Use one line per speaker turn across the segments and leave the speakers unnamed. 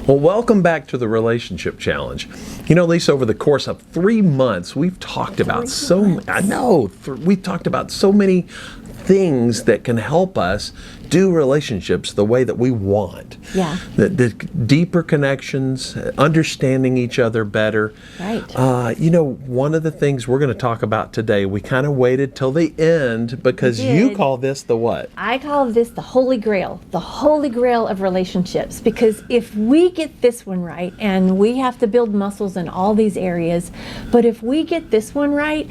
Well, welcome back to the Relationship Challenge. You know, Lisa, over the course of 3 months, we've talked about we've talked about so many things that can help us do relationships the way that we want.
Yeah.
The deeper connections, understanding each other better.
Right.
You know, one of the things we're going to talk about today, we kind of waited till the end because you call this the what?
I call this the Holy Grail of relationships, because if we get this one right, and we have to build muscles in all these areas, but if we get this one right,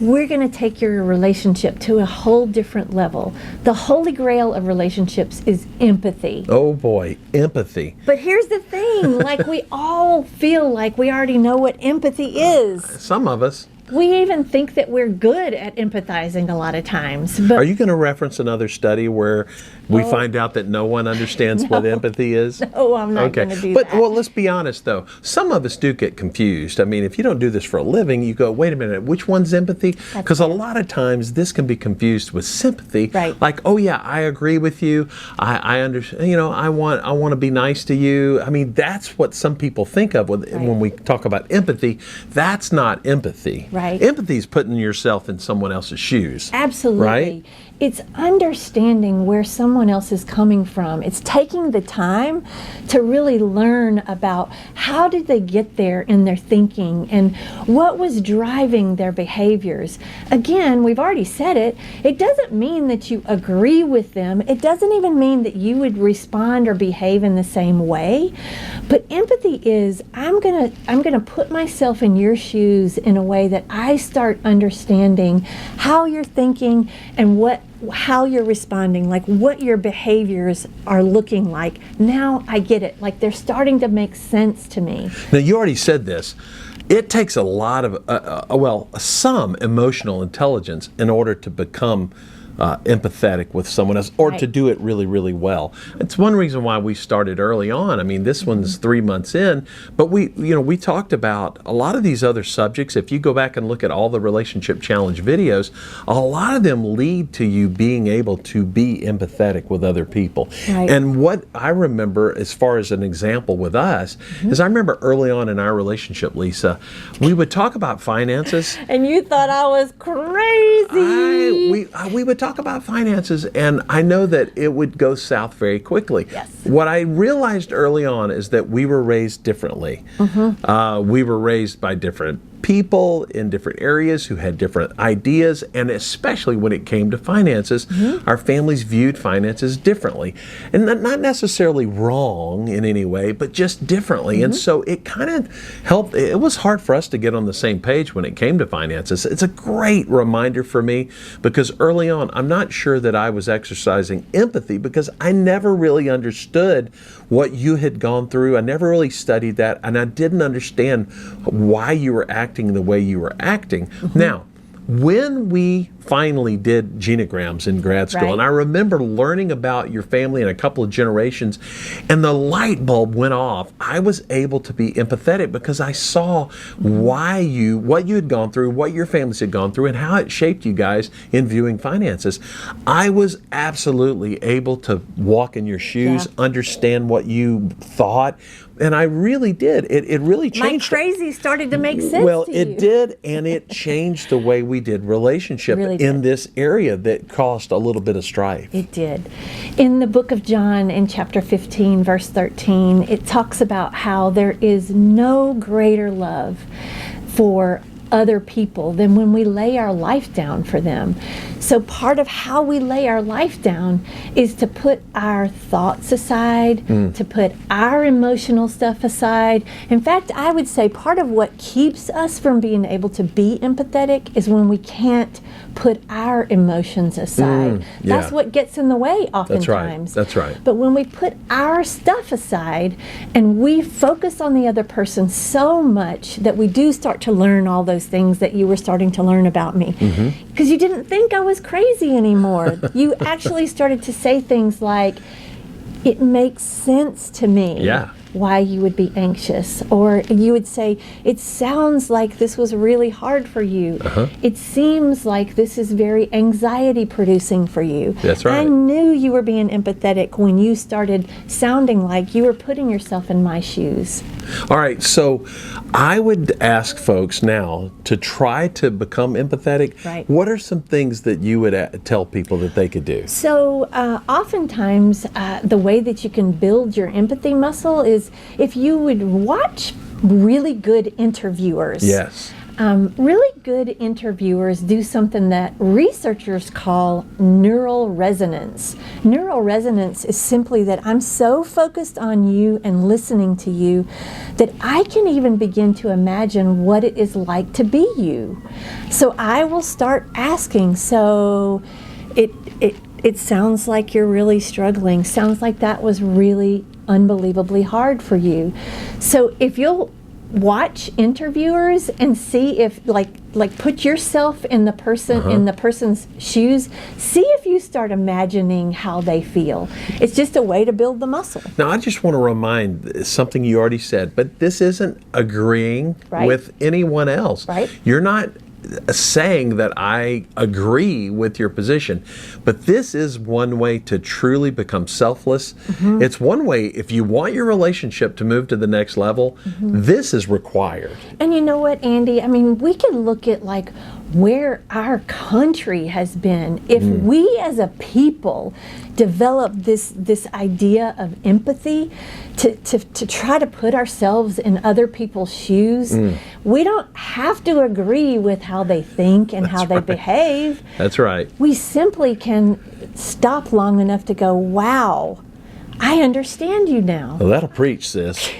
we're going to take your relationship to a whole different level. The Holy Grail of relationships is empathy.
Oh boy, empathy.
But here's the thing, like we all feel like we already know what empathy is.
Some of us.
We even think that we're good at empathizing a lot of times. But
are you going to reference another study where we find out that no one understands what empathy is?
No, I'm not going to do
that.
But
well, let's be honest though. Some of us do get confused. I mean, if you don't do this for a living, you go, wait a minute, which one's empathy? Because a lot of times this can be confused with sympathy.
Right.
Like, oh yeah, I agree with you. I understand. You know, I want to be nice to you. I mean, that's what some people think of when we talk about empathy. That's not empathy.
Right.
Empathy is putting yourself in someone else's shoes.
Absolutely.
Right?
It's understanding where someone else is coming from. It's taking the time to really learn about how did they get there in their thinking and what was driving their behaviors. Again, we've already said it. It doesn't mean that you agree with them. It doesn't even mean that you would respond or behave in the same way. But empathy is, I'm gonna put myself in your shoes in a way that I start understanding how you're thinking and how you're responding, like what your behaviors are looking like. Now I get it. Like they're starting to make sense to me.
Now you already said this. It takes a lot of, some emotional intelligence in order to become empathetic with someone else, or to do it really, really well. It's one reason why we started early on. I mean, this one's 3 months in, but we talked about a lot of these other subjects. If you go back and look at all the Relationship Challenge videos, a lot of them lead to you being able to be empathetic with other people.
Right.
And what I remember as far as an example with us is I remember early on in our relationship, Lisa, we would talk about finances.
And you thought I was crazy.
We would talk about finances, and I know that it would go south very quickly.
Yes.
What I realized early on is that we were raised differently. We were raised by different people in different areas who had different ideas, and especially when it came to finances, our families viewed finances differently. And not necessarily wrong in any way, but just differently. And so it kind of helped. It was hard for us to get on the same page when it came to finances. It's a great reminder for me because early on, I'm not sure that I was exercising empathy because I never really understood what you had gone through. I never really studied that, and I didn't understand why you were acting the way you were acting. Now, when we finally did genograms in grad school, and I remember learning about your family and a couple of generations, and the light bulb went off. I was able to be empathetic because I saw what you had gone through, what your families had gone through, and how it shaped you guys in viewing finances. I was absolutely able to walk in your shoes, understand what you thought, and I really did. It really changed.
My crazy started to make sense to you.
Well, it did, and it changed the way we did relationship in this area that caused a little bit of strife.
It did. In the book of John, in chapter 15, verse 13, it talks about how there is no greater love for other people than when we lay our life down for them. So part of how we lay our life down is to put our thoughts aside, to put our emotional stuff aside. In fact, I would say part of what keeps us from being able to be empathetic is when we can't put our emotions aside. That's what gets in the way oftentimes.
That's right.
But when we put our stuff aside and we focus on the other person so much that we do start to learn all those things that you were starting to learn about me. Because you didn't think I was crazy anymore. You actually started to say things like, it makes sense to me.
Yeah.
why you would be anxious, or you would say, it sounds like this was really hard for you. It seems like this is very anxiety producing for you.
That's right.
I knew you were being empathetic when you started sounding like you were putting yourself in my shoes.
All right, so I would ask folks now to try to become empathetic.
Right.
What are some things that you would tell people that they could do?
So oftentimes the way that you can build your empathy muscle is if you would watch really good interviewers.
Yes.
Really good interviewers do something that researchers call neural resonance. Neural resonance is simply that I'm so focused on you and listening to you that I can even begin to imagine what it is like to be you. So I will start asking, so it sounds like you're really struggling. Sounds like that was really unbelievably hard for you. So if you'll watch interviewers and see if like put yourself in the person in the person's shoes, see if you start imagining how they feel. It's just a way to build the muscle.
Now, I just want to remind something you already said, but this isn't agreeing with anyone else.
Right.
You're not saying that I agree with your position, but this is one way to truly become selfless. It's one way, if you want your relationship to move to the next level, this is required.
And you know what, Andy? I mean, we can look at like where our country has been. If we as a people develop this idea of empathy to try to put ourselves in other people's shoes, we don't have to agree with how they think and how they behave.
That's right.
We simply can stop long enough to go, wow, I understand you now.
Well, that'll preach, sis.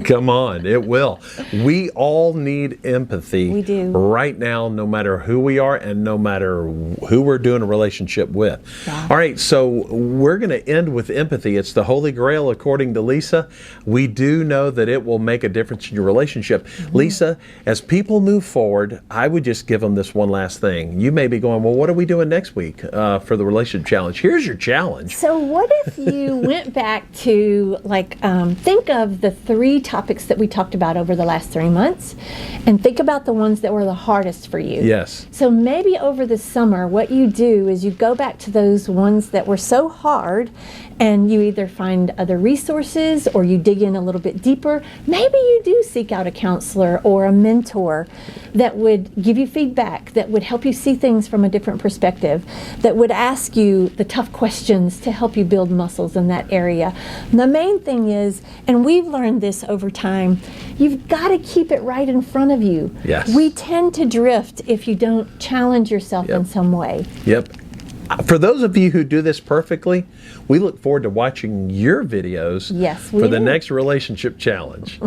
Come on, it will. We all need empathy.
We do.
Right now, no matter who we are and no matter who we're doing a relationship with.
Yeah.
All right, so we're going to end with empathy. It's the Holy Grail, according to Lisa. We do know that it will make a difference in your relationship. Lisa, as people move forward, I would just give them this one last thing. You may be going, well, what are we doing next week for the relationship challenge? Here's your challenge.
So what if you went back to think of the 3 topics that we talked about over the last 3 months and think about the ones that were the hardest for you.
Yes.
So maybe over the summer what you do is you go back to those ones that were so hard and you either find other resources or you dig in a little bit deeper. Maybe you do seek out a counselor or a mentor that would give you feedback, that would help you see things from a different perspective, that would ask you the tough questions to help you build muscles in that area. And the main thing is, and we've learned this over time, you've got to keep it right in front of you.
Yes.
We tend to drift if you don't challenge yourself in some way.
Yep. For those of you who do this perfectly, we look forward to watching your videos
Yes,
for the
do.
next relationship challenge.